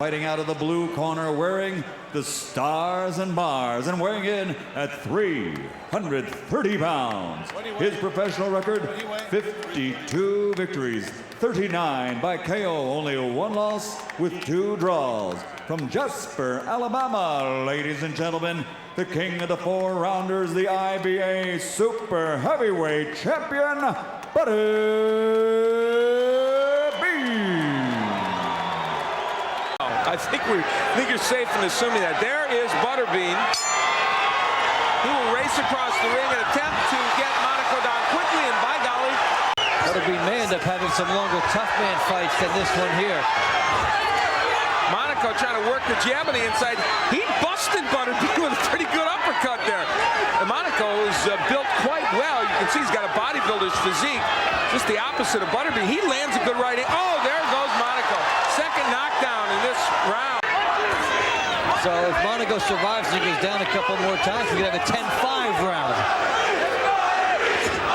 Fighting out of the blue corner, wearing the stars and bars, and weighing in at 330 pounds. His professional record, 52 victories, 39 by KO, only one loss with 2 draws. From Jasper, Alabama, ladies and gentlemen, the king of the 4-rounders, the IBA Super Heavyweight Champion, Butterbean. I think you're safe in assuming that. There is Butterbean. He will race across the ring and attempt to get Monaco down quickly, and by golly, Butterbean may end up having some longer tough man fights than this one here. Monaco trying to work the jab on the inside. He busted Butterbean with a pretty good uppercut there. And Monaco is built quite well. You can see he's got a bodybuilder's physique. Just the opposite of Butterbean. He lands a good right hand. Oh, there goes Monaco. Second knockdown in this round. So if Monaco survives and goes down a couple more times, we could have a 10-5 round.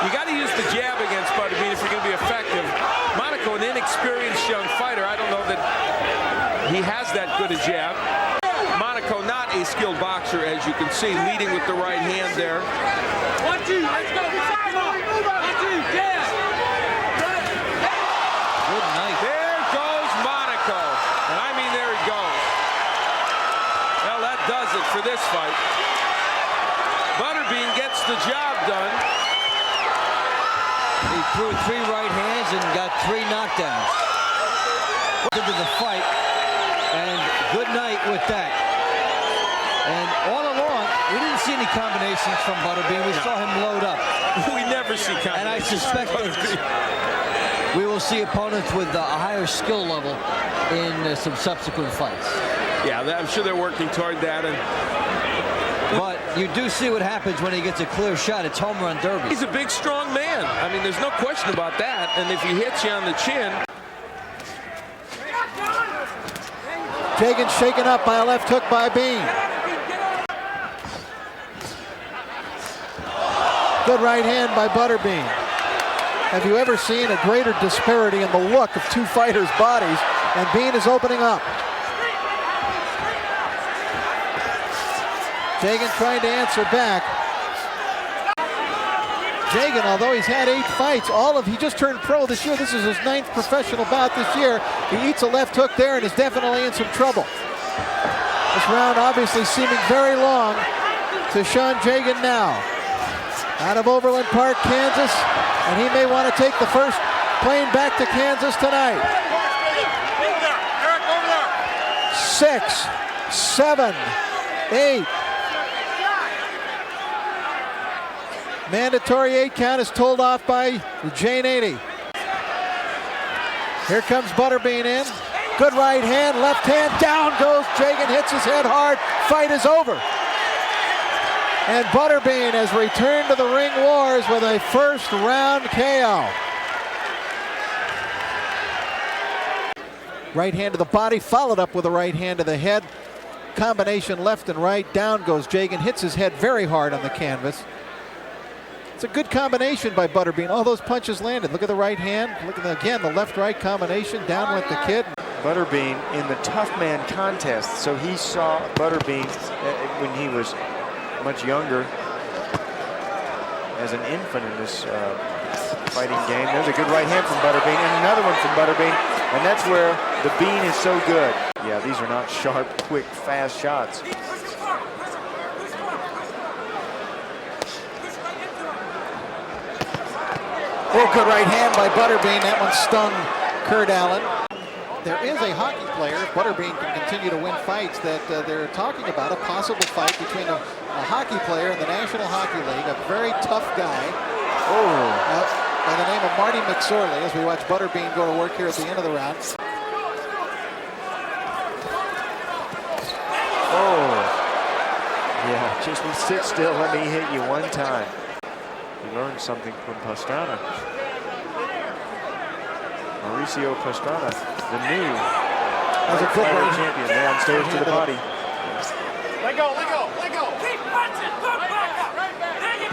You got to use the jab against Butterbean if you're going to be effective. Monaco, an inexperienced young fighter. I don't know that he has that good a jab. Monaco, not a skilled boxer, as you can see, leading with the right hand there. 1-2, let's go. Come on. 1-2, yeah. Good night. There goes Monaco. And I mean, there he goes. Well, that does it for this fight. Butterbean gets the job done. He threw 3 right hands and got 3 knockdowns. Into the fight, and good night with that. And all along, we didn't see any combinations from Butterbean. We saw him load up. We never see combinations. And I suspect that we will see opponents with a higher skill level in some subsequent fights. Yeah, I'm sure they're working toward that. But you do see what happens when he gets a clear shot. It's home run derby. He's a big, strong man. I mean, there's no question about that. And if he hits you on the chin. Jegen shaken up by a left hook by Bean. Good right hand by Butterbean. Have you ever seen a greater disparity in the look of 2 fighters' bodies? And Bean is opening up. Jegen trying to answer back. Jegen, although he's had 8 fights, he just turned pro this year. This is his 9th professional bout this year. He eats a left hook there and is definitely in some trouble. This round obviously seeming very long to Sean Jegen now. Out of Overland Park, Kansas, and he may want to take the first plane back to Kansas tonight. 6, 7, 8. Mandatory 8 count is told off by Jane 80. Here comes Butterbean in. Good right hand, left hand, down goes Jegen, hits his head hard. Fight is over. And Butterbean has returned to the ring wars with a first round KO. Right hand to the body, followed up with a right hand to the head. Combination left and right, down goes Jegen, hits his head very hard on the canvas. It's a good combination by Butterbean. All those punches landed. Look at the right hand. Look at again the left-right combination. Down went the kid. Butterbean in the tough man contest. So he saw Butterbean when he was much younger, as an infant in this fighting game. There's a good right hand from Butterbean and another one from Butterbean, and that's where the Bean is so good. Yeah, these are not sharp, quick, fast shots. Oh, good right hand by Butterbean. That one stung Kurt Allan. There is a hockey player, if Butterbean can continue to win fights, that they're talking about a possible fight between a hockey player in the National Hockey League, a very tough guy, by the name of Marty McSorley, as we watch Butterbean go to work here at the end of the round. Oh, yeah, just sit still, let me hit you one time. He learned something from Pastrana. Mauricio Pastrana, the new heavyweight champion. Downstairs to the body. Let go, let go, let go.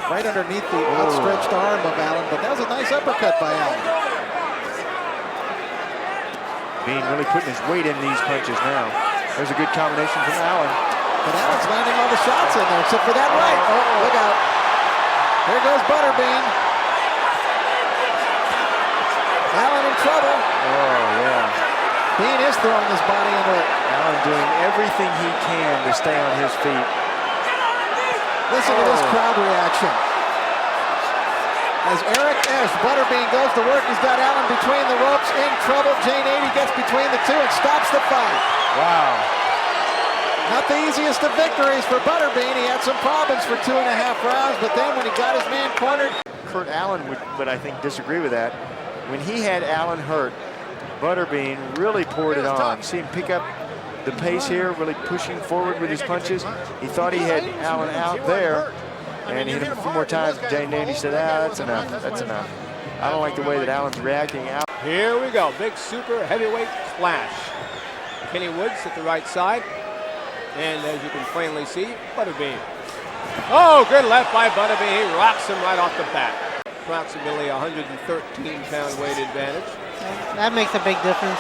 Right underneath the outstretched arm of Allan, but that was a nice uppercut by Allan. Bean really putting his weight in these punches now. There's a good combination from Allan. But Allan's landing all the shots in there, except for that right. Oh, look out. Here goes Butterbean. Allan in trouble. Oh, yeah. Bean is throwing his body into it. Allan doing everything he can to stay on his feet. Listen to this crowd reaction. As Eric Esch, Butterbean goes to work, he's got Allan between the ropes, in trouble. Jegen gets between the two and stops the fight. Wow. Not the easiest of victories for Butterbean. He had some problems for 2.5 rounds, but then when he got his man cornered. Kurt Allan would I think, disagree with that. When he had Allan hurt, Butterbean really poured it on. See him pick up the pace here, really pushing forward with his punches. He thought he had Allan out there, and he hit him a few more times. Jegen said, that's enough, that's enough. I don't like the way that Allan's reacting. Here we go, big super heavyweight clash. Kenny Woods at the right side, and as you can plainly see, Butterbean. Oh, good left by Butterbean. He rocks him right off the bat. Approximately 113-pound weight advantage. That makes a big difference.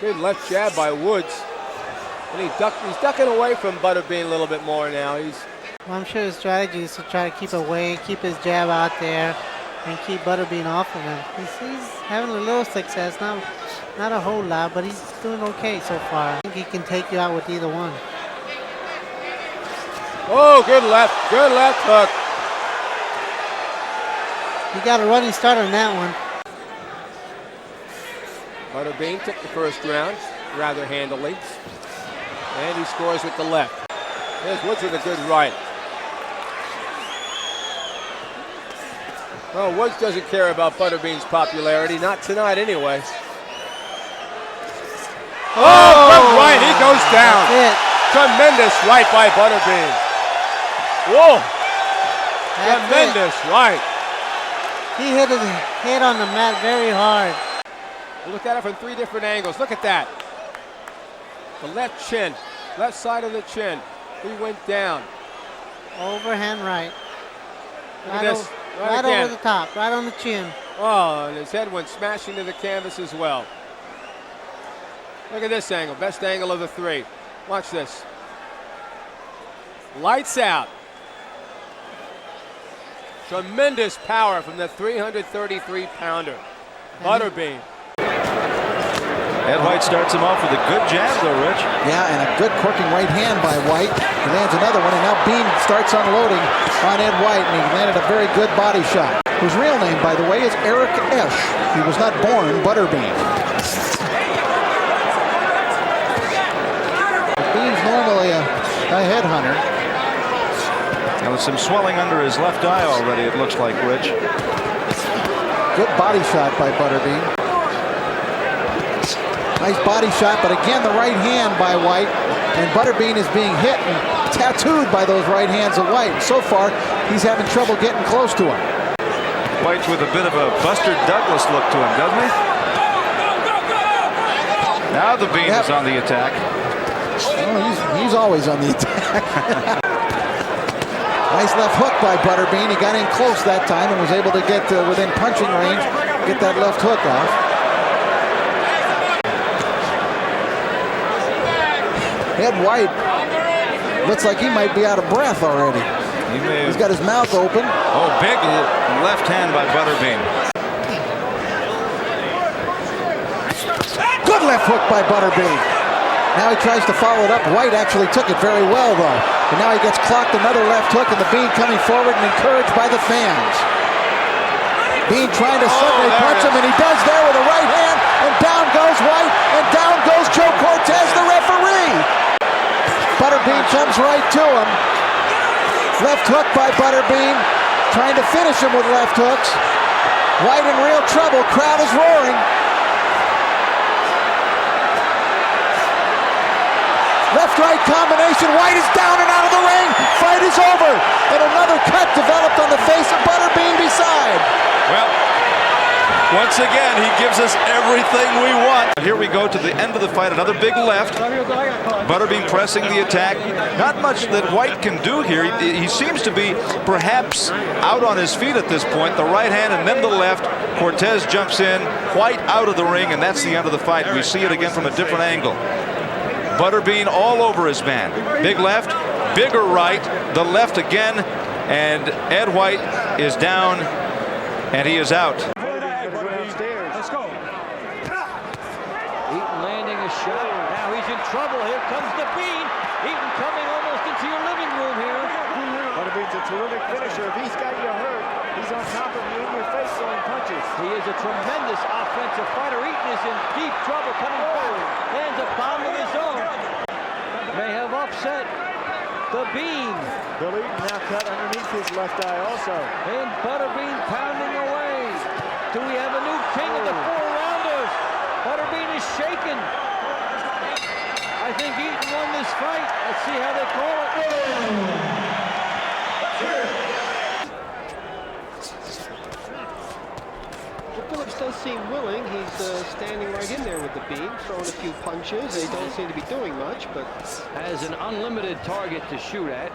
Good left jab by Woods. And he's ducking away from Butterbean a little bit more now. Well, I'm sure his strategy is to try to keep away, keep his jab out there, and keep Butterbean off of him. He's having a little success, not a whole lot, but he's doing okay so far. I think he can take you out with either one. Oh, good left hook. He got a running start on that one. Butterbean took the first round rather handily. And he scores with the left. There's Woods with a good right. Well, Woods doesn't care about Butterbean's popularity. Not tonight anyway. Oh, good right. He goes down. Tremendous right by Butterbean. Whoa. Tremendous right. He hit his head on the mat very hard. We'll look at it from 3 different angles. Look at that. The left chin, left side of the chin. He went down. Overhand right. Look at this. Right over the top, right on the chin. Oh, and his head went smashing to the canvas as well. Look at this angle, best angle of the 3. Watch this. Lights out. Tremendous power from the 333-pounder. Butterbean. Ed White starts him off with a good jab, though, Rich. Yeah, and a good corking right hand by White. He lands another one, and now Bean starts unloading on Ed White, and he landed a very good body shot. His real name, by the way, is Eric Esch. He was not born Butterbean. Bean's normally a headhunter. There was some swelling under his left eye already, it looks like, Rich. Good body shot by Butterbean. Nice body shot, but again the right hand by White. And Butterbean is being hit and tattooed by those right hands of White. So far, he's having trouble getting close to him. White's with a bit of a Buster Douglas look to him, doesn't he? Now the Bean is on the attack. Oh, he's always on the attack. Nice left hook by Butterbean. He got in close that time and was able to get within punching range, get that left hook off. Ed White looks like he might be out of breath already. He's got his mouth open. Oh, big left hand by Butterbean. Good left hook by Butterbean. Now he tries to follow it up. White actually took it very well, though. And now he gets clocked another left hook, and the Bean coming forward and encouraged by the fans. Bean trying to suddenly punch him, and he does there with a right hand, and down goes White, and down goes Joe Cortez, the referee. Butterbean comes right to him. Left hook by Butterbean, trying to finish him with left hooks. White in real trouble, crowd is roaring. Left-right combination, White is down and out of the ring. Fight is over. And another cut developed on the face of Butterbean beside. Well, Once again, he gives us everything we want. Here we go to the end of the fight. Another big left. Butterbean pressing the attack. Not much that White can do here. He seems to be perhaps out on his feet at this point. The right hand and then the left. Cortez jumps in. White out of the ring, and that's the end of the fight. We see it again from a different angle. Butterbean all over his man. Big left, bigger right, the left again, and Ed White is down, and he is out. Let's go. Eaton landing a shot. Now he's in trouble. Here comes the Bean. Eaton coming almost into your living room here. Butterbean's a terrific finisher. If he's got you hurt, he's on top of you in your face throwing punches. He is a tremendous offensive fighter. Eaton is in deep trouble coming forward. Lands a bomb of his own. May have upset the Bean. Bill Eaton now cut underneath his left eye also. And Butterbean pounding away. Do we have a new king of the 4-rounders? Butterbean is shaken. I think Eaton won this fight. Let's see how they call it. Phillips does seem willing. He's standing right in there with the Bean, throwing a few punches. They don't seem to be doing much, but has an unlimited target to shoot at.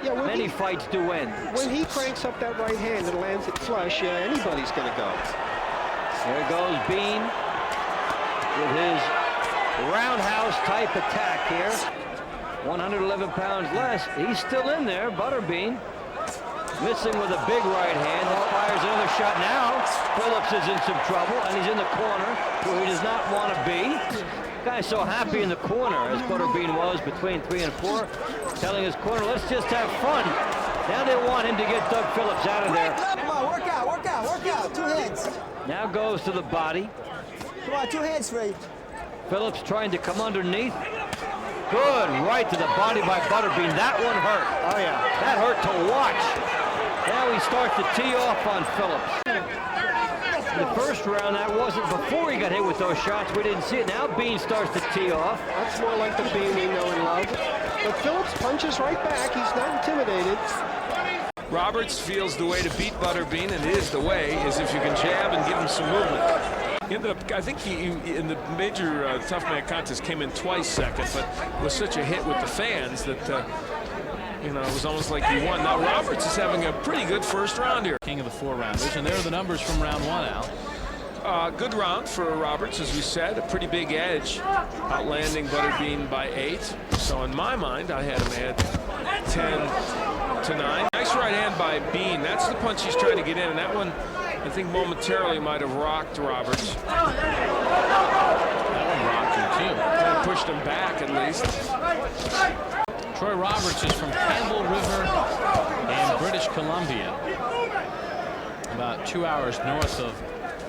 yeah, Many fights do end. When he cranks up that right hand and lands it flush, anybody's going to go. There goes Bean with his roundhouse type attack here. 111 pounds less. He's still in there, Butterbean. Missing with a big right hand, that fires another shot. Now Phillips is in some trouble, and he's in the corner where he does not want to be. Guy's so happy in the corner, as Butterbean was between 3 and 4, telling his corner, let's just have fun. Now they want him to get Doug Phillips out of there. Come on, work out, work out, work out. 2 hands. Now goes to the body. Come on, 2 hands, Ray. Phillips trying to come underneath. Good, right to the body by Butterbean. That one hurt. Oh, yeah. That hurt to watch. Now he starts to tee off on Phillips. In the first round, that wasn't before he got hit with those shots. We didn't see it. Now Bean starts to tee off. That's more like the Bean we know and love. But Phillips punches right back. He's not intimidated. Roberts feels the way to beat Butterbean, and it is the way, is if you can jab and give him some movement. He ended up, I think he in the major tough man contest came in twice second, but was such a hit with the fans that you know, it was almost like he won. Now Roberts is having a pretty good first round here. King of the 4-rounders, and there are the numbers from round 1 out. Good round for Roberts, as we said. A pretty big edge, outlanding Butterbean by 8. So in my mind, I had him at 10-9. Nice right hand by Bean. That's the punch he's trying to get in, and that one, I think, momentarily might have rocked Roberts. That one rocked him too. Kind of pushed him back at least. Troy Roberts is from Campbell River in British Columbia, about 2 hours north of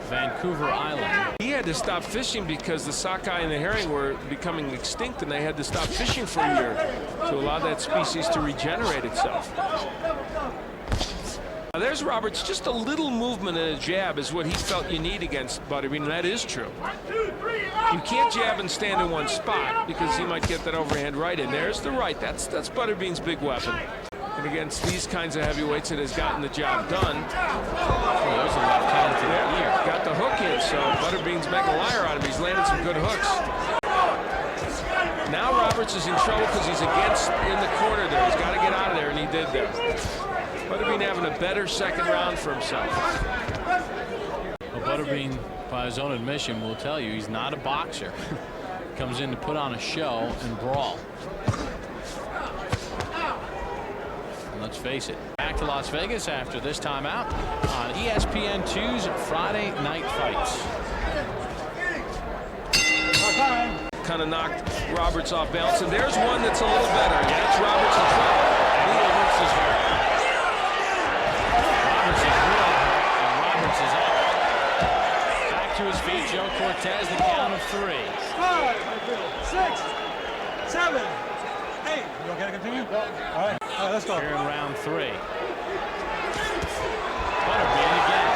Vancouver Island. He had to stop fishing because the sockeye and the herring were becoming extinct, and they had to stop fishing for a year to allow that species to regenerate itself. Now there's Roberts. Just a little movement and a jab is what he felt you need against Butterbean, and that is true. You can't jab and stand in one spot because he might get that overhand right in. There's the right. That's Butterbean's big weapon. And against these kinds of heavyweights, it has gotten the job done. Oh, there's a left hand to the ear. Got the hook in, so Butterbean's making a liar out of him. He's landed some good hooks. Now Roberts is in trouble because he's against in the corner there. He's got to get out of there, and he did there. Butterbean having a better second round for himself. Well, Butterbean, by his own admission, will tell you he's not a boxer. Comes in to put on a show and brawl. And let's face it, back to Las Vegas after this time out on ESPN2's Friday Night Fights. Kind of knocked Roberts off balance, and there's one that's a little better, and that's Roberts in trouble. Roberts is hurt. Roberts is real hurt, and Roberts is up. Back to his feet, Joe Cortez, the count of 3. 5, 6, 7, 8. You okay to continue? All right, let's go. Here in round 3. Butterbean again.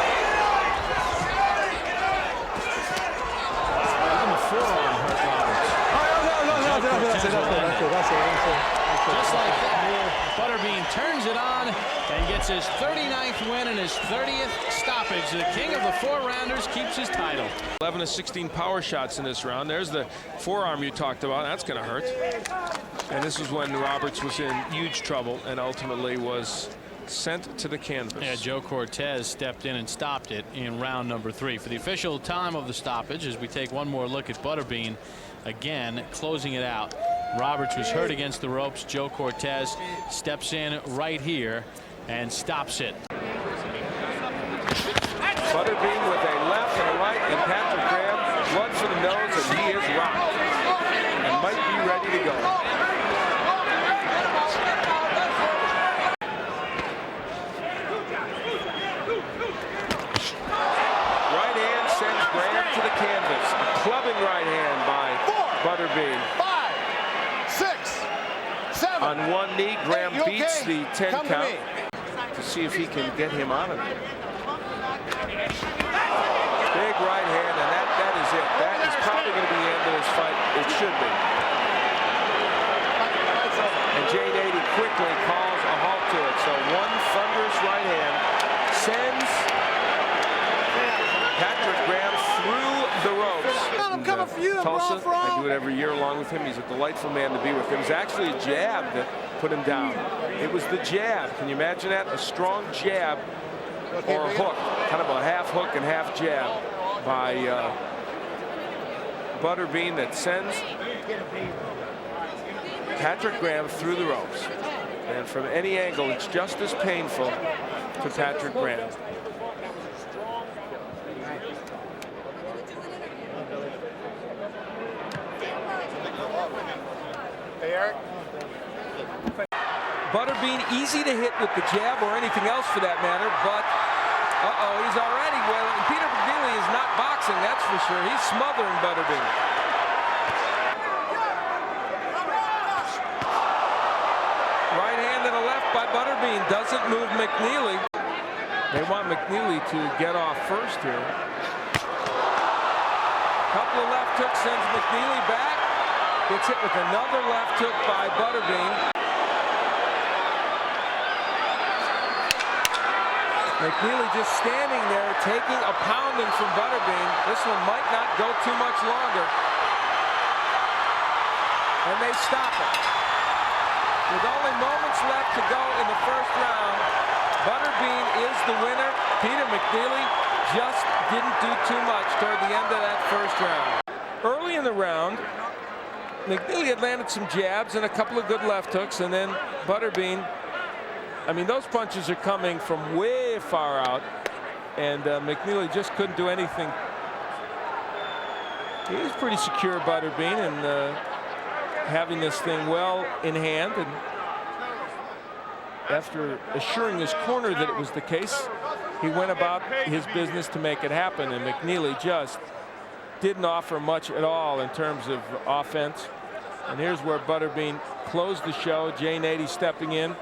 Even the forearm hurt Roberts. That's it. Just like that, Butterbean turns it on and gets his 39th win in stoppage. The king of the 4-rounders keeps his title. 11 of 16 power shots in this round. There's the forearm you talked about. That's going to hurt. And this was when Roberts was in huge trouble and ultimately was sent to the canvas. Yeah, Joe Cortez stepped in and stopped it in round number 3. For the official time of the stoppage, as we take one more look at Butterbean, again closing it out. Roberts was hurt against the ropes. Joe Cortez steps in right here and stops it. Butterbean with a left and a right, and Patrick Graham, blood for the nose, and he is rocked and might be ready to go. Right hand sends Graham to the canvas. A clubbing right hand by Butterbean. 5, 6, 7. On one knee, Graham beats the 10 Come count to see if he can get him out of it. Big right hand, and that is it. That is probably going to be the end of this fight. It should be. And Jegen quickly calls a halt to it. So one thunderous right hand sends Patrick Graham through the ropes. I'm coming for you, Tulsa, I do it every year along with him. He's a delightful man to be with. It was actually a jab that put him down. It was the jab. Can you imagine that? A strong jab or a hook, kind of a half hook and half jab by Butterbean that sends Patrick Graham through the ropes. And from any angle, it's just as painful to Patrick Graham. Hey, Eric. Butterbean easy to hit with the jab or anything else for that matter, but he's already wailing. Peter McNeely is not boxing, that's for sure. He's smothering Butterbean. Right hand and a left by Butterbean doesn't move McNeely. They want McNeely to get off first here. Couple of left hooks sends McNeely back. Gets hit with another left hook by Butterbean. McNeely just standing there taking a pounding from Butterbean. This one might not go too much longer. And they stop it. With only moments left to go in the first round, Butterbean is the winner. Peter McNeely just didn't do too much toward the end of that first round. Early in the round, McNeely had landed some jabs and a couple of good left hooks, and then Butterbean, I mean, those punches are coming from way far out, and McNeely just couldn't do anything. He's pretty secure, Butterbean, and having this thing well in hand. And after assuring his corner that it was the case, he went about his business to make it happen, and McNeely just didn't offer much at all in terms of offense. And here's where Butterbean closed the show. Jegen stepping in.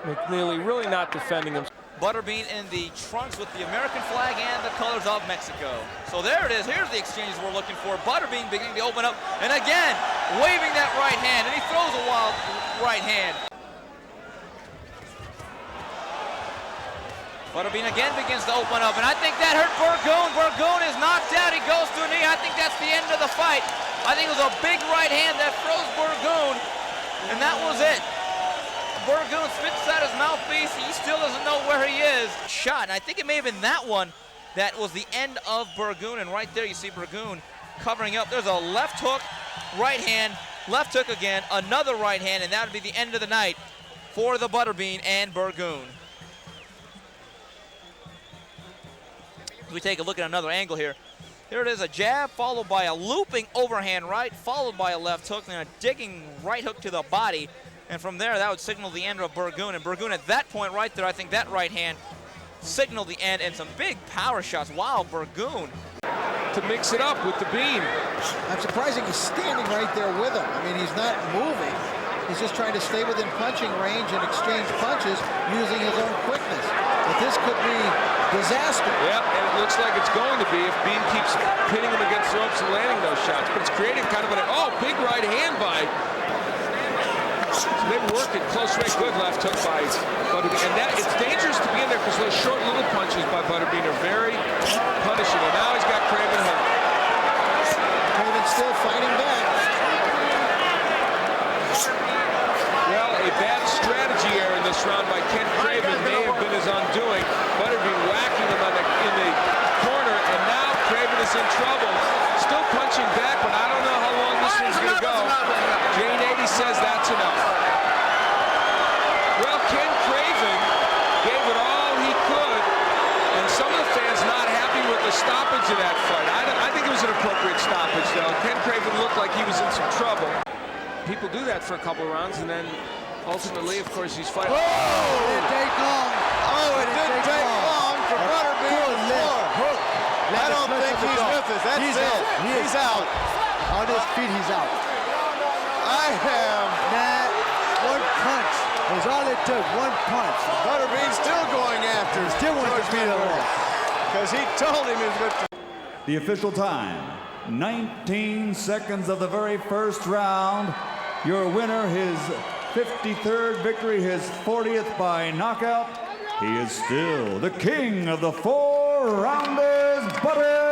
McNeely really not defending him. Butterbean in the trunks with the American flag and the colors of Mexico. So there it is. Here's the exchanges we're looking for. Butterbean beginning to open up, and again waving that right hand, and he throws a wild right hand. Butterbean again begins to open up, and I think that hurt Burgoon. Burgoon is knocked out. He goes to a knee. I think that's the end of the fight. I think it was a big right hand that froze Burgoon, and that was it. Burgoon spits out his mouthpiece. He still doesn't know where he is. Shot, and I think it may have been that one that was the end of Burgoon, and right there you see Burgoon covering up. There's a left hook, right hand, left hook again, another right hand, and that would be the end of the night for the Butterbean and Burgoon. We take a look at another angle here. Here it is, a jab followed by a looping overhand right, followed by a left hook, and a digging right hook to the body. And from there, that would signal the end of Burgoon. And Burgoon at that point right there, I think that right hand signaled the end, and some big power shots. Wow, Burgoon. To mix it up with the beam. I'm surprised he's standing right there with him. I mean, he's not moving. He's just trying to stay within punching range and exchange punches using his own quickness. But this could be disaster. Yeah, and it looks like it's going to be if Bean keeps hitting him against the ropes and landing those shots. But it's creating kind of an, big right hand by So they were working close range. Good left hook by Butterbean. And that it's dangerous to be in there because those short little punches by Butterbean are very punishing. And now he's got Craven hurt. Craven still fighting back. Well, a bad strategy error in this round by Ken Craven may have been his undoing. Butterbean whacking him in the corner, and now Craven is in trouble. Still punching back, but I don't know how long this one's going to go. Jane 80 says that's enough. Well, Ken Craven gave it all he could, and some of the fans not happy with the stoppage of that fight. I think it was an appropriate stoppage, though. Ken Craven looked like he was in some trouble. People do that for a couple of rounds, and then ultimately, of course, he's fighting. Oh, it didn't take long. Oh, it didn't take long for Butterbean on the floor. I don't think he's with us. That's it. He's out. On his feet, he's out. I am. That one punch was all it took. One punch. Butterbean's still going after. Still wants to beat him off. Because he told him he was going to. The official time, 19 seconds of the very first round. Your winner, his 53rd victory, his 40th by knockout. He is still the king of the 4-rounders, Butterbean.